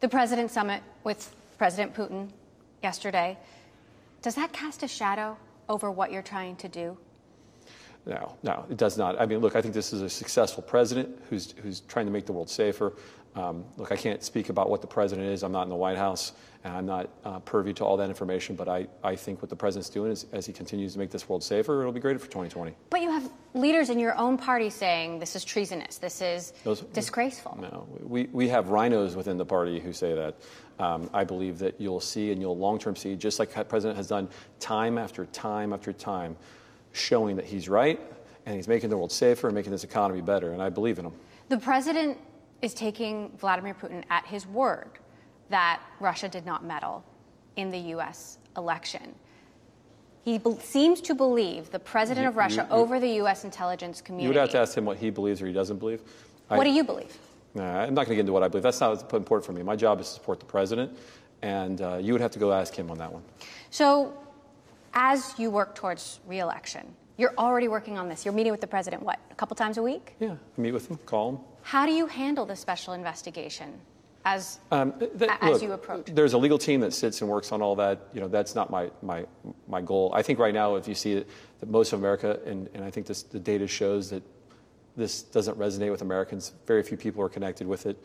The President's summit with President Putin yesterday, does that cast a shadow over what you're trying to do? No, it does not. I mean, look, I think this is a successful president who's trying to make the world safer. Look, I can't speak about what the president is. I'm not in the White House, and I'm not privy to all that information. But I think what the president's doing is, as he continues to make this world safer, it'll be great for 2020. But you have leaders in your own party saying this is treasonous, this is disgraceful. No, we have rhinos within the party who say that. I believe that you'll see, and you'll long-term see, just like the president has done time after time after time, showing that he's right, and he's making the world safer and making this economy better, and I believe in him. The president is taking Vladimir Putin at his word that Russia did not meddle in the U.S. election. He seems to believe the president of Russia over the U.S. intelligence community. You would have to ask him what he believes or he doesn't believe. What do you believe? I'm not going to get into what I believe. That's not what's important for me. My job is to support the president, and you would have to go ask him on that one. So, as you work towards re-election, you're already working on this. You're meeting with the president, what, a couple times a week? Yeah, I meet with him, call him. How do you handle the special investigation as you approach? There's a legal team that sits and works on all that. You know, that's not my goal. I think right now, if you see it, that most of America, and I think the data shows that this doesn't resonate with Americans. Very few people are connected with it.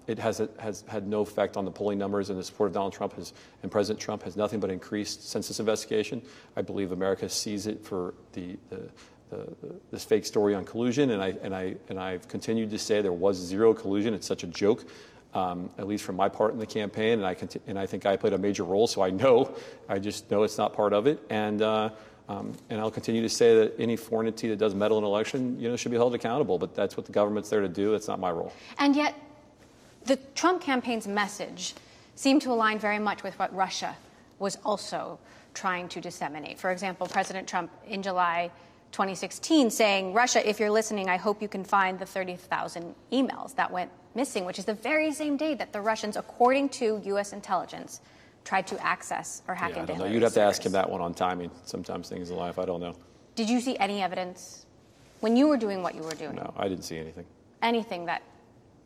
It has had no effect on the polling numbers, and the support of Donald Trump and President Trump has nothing but increased since this investigation. I believe America sees it for this fake story on collusion, and I've continued to say there was zero collusion. It's such a joke, at least from my part in the campaign, and I think I played a major role. So I just know it's not part of it, and I'll continue to say that any foreign entity that does meddle in an election, should be held accountable. But that's what the government's there to do. That's not my role. And yet, the Trump campaign's message seemed to align very much with what Russia was also trying to disseminate. For example, President Trump in July 2016 saying, Russia, if you're listening, I hope you can find the 30,000 emails that went missing, which is the very same day that the Russians, according to U.S. intelligence, tried to access or hack into Hillary's You'd have to servers. ask him that one on timing. Sometimes things in life, I don't know. Did you see any evidence when you were doing what you were doing? No, I didn't see anything. Anything that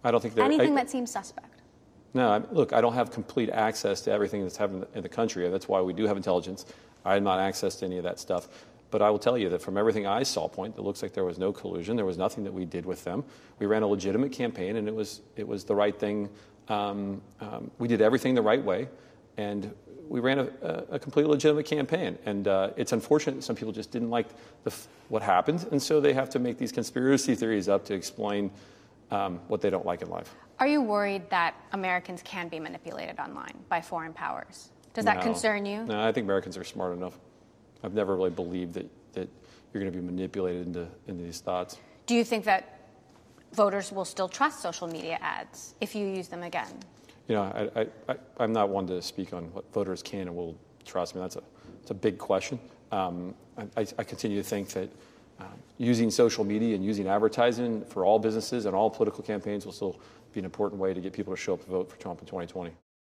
that seems suspect? No, look, I don't have complete access to everything that's happening in the country. That's why we do have intelligence. I have not access to any of that stuff. But I will tell you that from everything I saw it looks like there was no collusion. There was nothing that we did with them. We ran a legitimate campaign, and it was the right thing. We did everything the right way, and we ran a completely legitimate campaign. And it's unfortunate that some people just didn't like what happened, and so they have to make these conspiracy theories up to explain what they don't like in life. Are you worried that Americans can be manipulated online by foreign powers? Does that concern you? No, I think Americans are smart enough. I've never really believed that you're going to be manipulated into these thoughts. Do you think that voters will still trust social media ads if you use them again? I'm not one to speak on what voters can and will trust. I mean, it's a big question. I continue to think that using social media and using advertising for all businesses and all political campaigns will still be an important way to get people to show up to vote for Trump in 2020.